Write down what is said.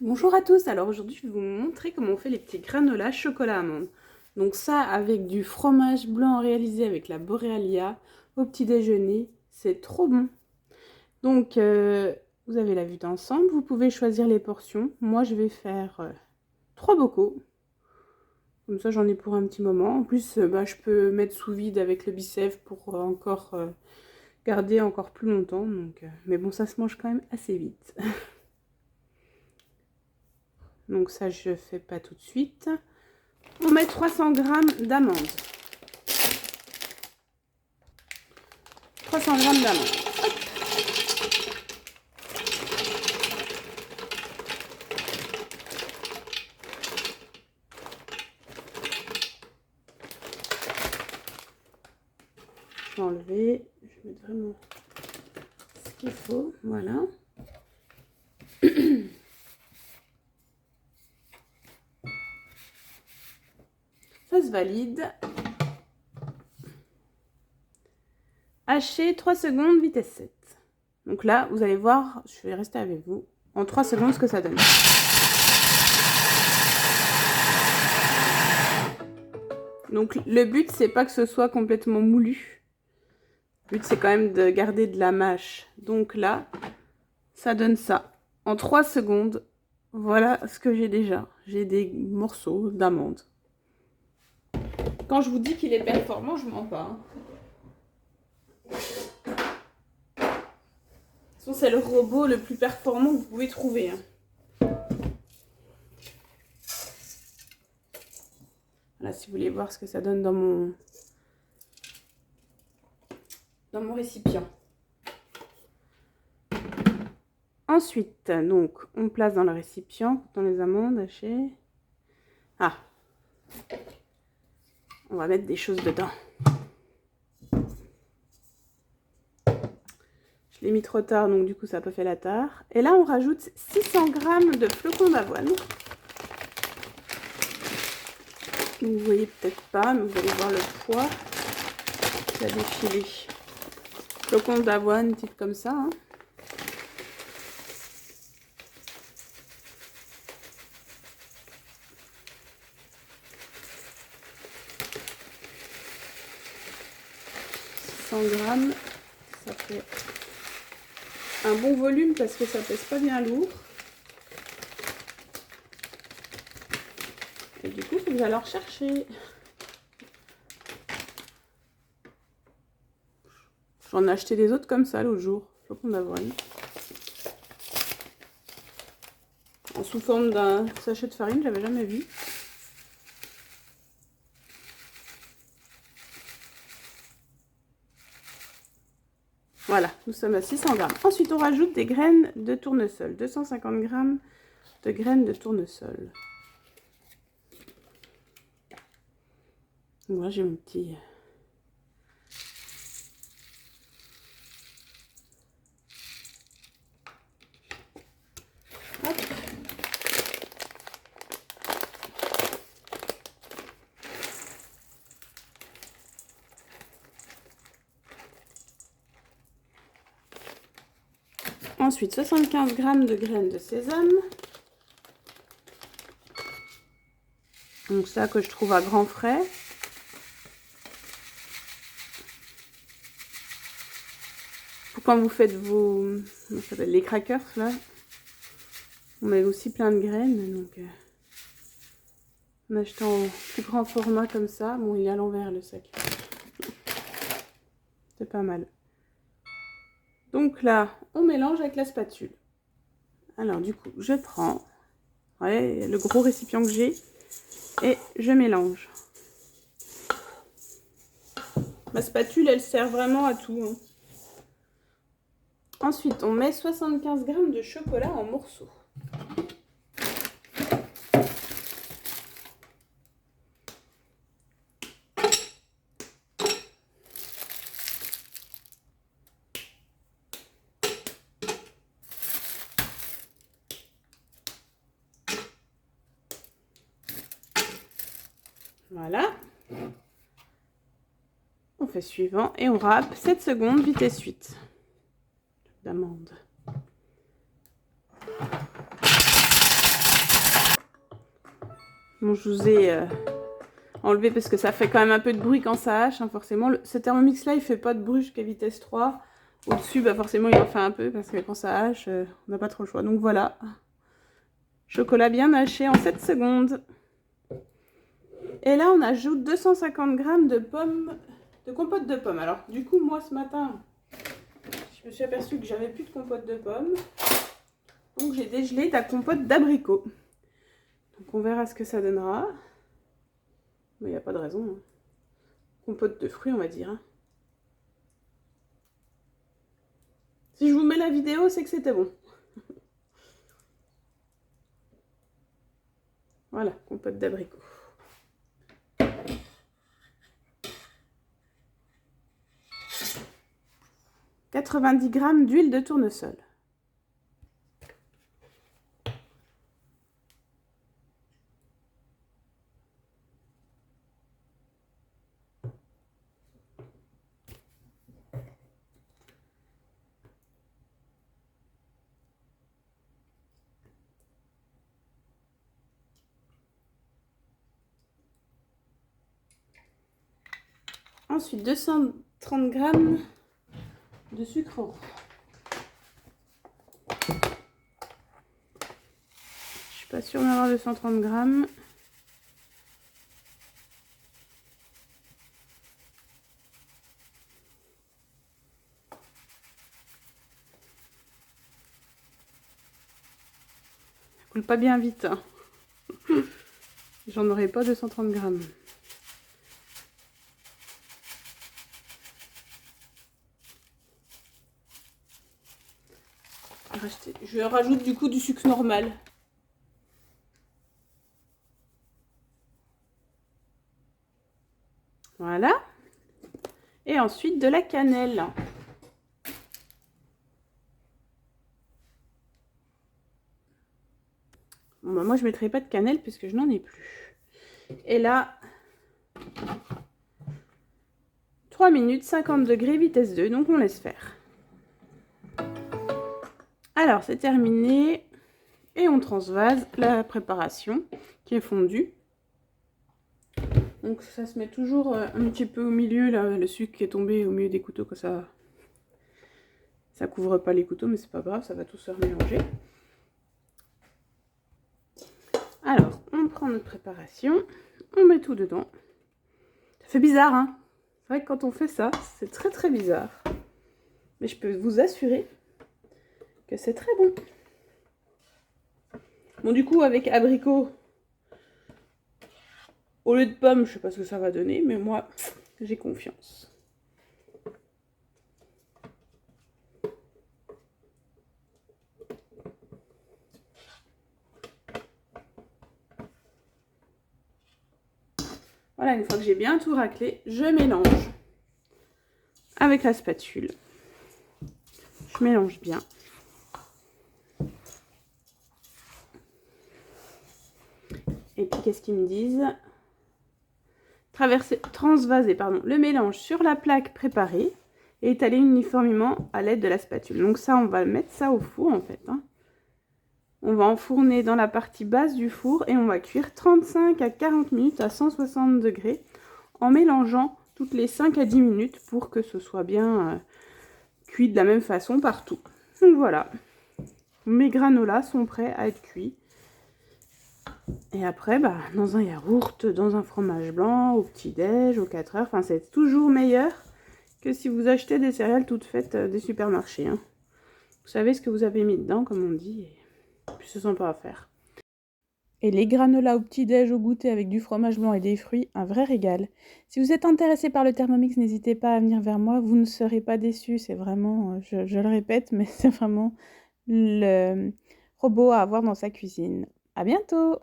Bonjour à tous, alors aujourd'hui je vais vous montrer comment on fait les petits granolas chocolat amande. Donc ça avec du fromage blanc réalisé avec la Borealia au petit déjeuner, c'est trop bon. Donc vous avez la vue d'ensemble, vous pouvez choisir les portions. Moi je vais faire 3 bocaux, comme ça j'en ai pour un petit moment. En plus je peux mettre sous vide avec le bicef pour encore garder encore plus longtemps. Donc, mais bon ça se mange quand même assez vite. Donc ça je fais pas tout de suite. On met 300 g d'amandes. 300 g d'amandes. Je vais enlever. Je vais mettre vraiment ce qu'il faut. Voilà. Ça se valide. Hacher 3 secondes, vitesse 7. Donc là, vous allez voir, je vais rester avec vous, en 3 secondes ce que ça donne. Donc le but, c'est pas que ce soit complètement moulu. Le but, c'est quand même de garder de la mâche. Donc là, ça donne ça. En 3 secondes, voilà ce que j'ai déjà. J'ai des morceaux d'amandes. Quand je vous dis qu'il est performant, je mens pas. C'est le robot le plus performant que vous pouvez trouver. Voilà, si vous voulez voir ce que ça donne dans mon récipient. Ensuite, donc, on place dans le récipient, dans les amandes hachées. Ah, on va mettre des choses dedans. Je l'ai mis trop tard, donc du coup, ça n'a pas fait la tare. Et là, on rajoute 600 g de flocons d'avoine. Vous voyez peut-être pas, mais vous allez voir le poids qui a défilé. Flocons d'avoine, type comme ça. Hein. Grammes, ça fait un bon volume parce que ça pèse pas bien lourd. Et du coup, il faut que j'aille en rechercher. J'en ai acheté des autres comme ça l'autre jour, flocons d'avoine. En sous forme d'un sachet de farine, j'avais jamais vu. Voilà, nous sommes à 600 g. Ensuite, on rajoute des graines de tournesol. 250 g de graines de tournesol. Moi, j'ai mon petit... Hop. Ensuite, 75 g de graines de sésame. Donc ça que je trouve à grands frais. Pour quand vous faites vos... Comment ça s'appelle, les crackers, là. On met aussi plein de graines. Donc, en achetant en plus grand format comme ça. Bon, il est à l'envers le sac. C'est pas mal. Donc là, on mélange avec la spatule. Alors du coup, je prends le gros récipient que j'ai et je mélange. Ma spatule, elle sert vraiment à tout. Hein. Ensuite, on met 75 g de chocolat en morceaux. Voilà. On fait suivant et on râpe 7 secondes, vitesse 8. D'amande. Bon, je vous ai enlevé parce que ça fait quand même un peu de bruit quand ça hache, hein, forcément. Ce Thermomix là, il fait pas de bruit jusqu'à vitesse 3. Au-dessus, bah forcément, il en fait un peu parce que quand ça hache, on n'a pas trop le choix. Donc voilà. Chocolat bien haché en 7 secondes. Et là, on ajoute 250 g de pommes, de compote de pommes. Alors, du coup, moi, ce matin, je me suis aperçue que j'avais plus de compote de pommes. Donc, j'ai dégelé de la compote d'abricot. Donc, on verra ce que ça donnera. Mais il n'y a pas de raison. Hein. Compote de fruits, on va dire. Hein. Si je vous mets la vidéo, c'est que c'était bon. Voilà, compote d'abricot. « 90 g d'huile de tournesol. Ensuite, 230 g de sucre roux. Je suis pas sûre d'avoir 230 g. Ça coule pas bien vite. Hein. J'en aurai pas 230 g. Je rajoute du coup du sucre normal. Voilà. Et ensuite de la cannelle. Bon, bah moi je ne mettrai pas de cannelle puisque je n'en ai plus. Et là, 3 minutes, 50 degrés, vitesse 2, donc on laisse faire. Alors c'est terminé. Et on transvase la préparation qui est fondue. Donc ça se met toujours un petit peu au milieu, là, le sucre qui est tombé au milieu des couteaux, que ça couvre pas les couteaux, mais c'est pas grave, ça va tout se remélanger. Alors, on prend notre préparation, on met tout dedans. Ça fait bizarre, hein? C'est vrai que quand on fait ça, c'est très très bizarre. Mais je peux vous assurer que c'est très bon. Bon, du coup, avec abricot, au lieu de pommes, je sais pas ce que ça va donner, mais moi, j'ai confiance. Voilà, une fois que j'ai bien tout raclé, je mélange avec la spatule. Je mélange bien. Et puis, qu'est-ce qu'ils me disent? Transvaser le mélange sur la plaque préparée et étaler uniformément à l'aide de la spatule. Donc ça, on va mettre ça au four, en fait. Hein. On va enfourner dans la partie basse du four et on va cuire 35 à 40 minutes à 160 degrés en mélangeant toutes les 5 à 10 minutes pour que ce soit bien cuit de la même façon partout. Donc voilà, mes granolas sont prêts à être cuits. Et après, bah, dans un yaourt, dans un fromage blanc, au petit-déj, aux 4 heures, enfin c'est toujours meilleur que si vous achetez des céréales toutes faites des supermarchés. Hein. Vous savez ce que vous avez mis dedans, comme on dit, et puis ce sont pas à faire. Et les granolas au petit-déj, au goûter avec du fromage blanc et des fruits, un vrai régal. Si vous êtes intéressé par le Thermomix, n'hésitez pas à venir vers moi, vous ne serez pas déçus. C'est vraiment, je le répète, mais c'est vraiment le robot à avoir dans sa cuisine. À bientôt!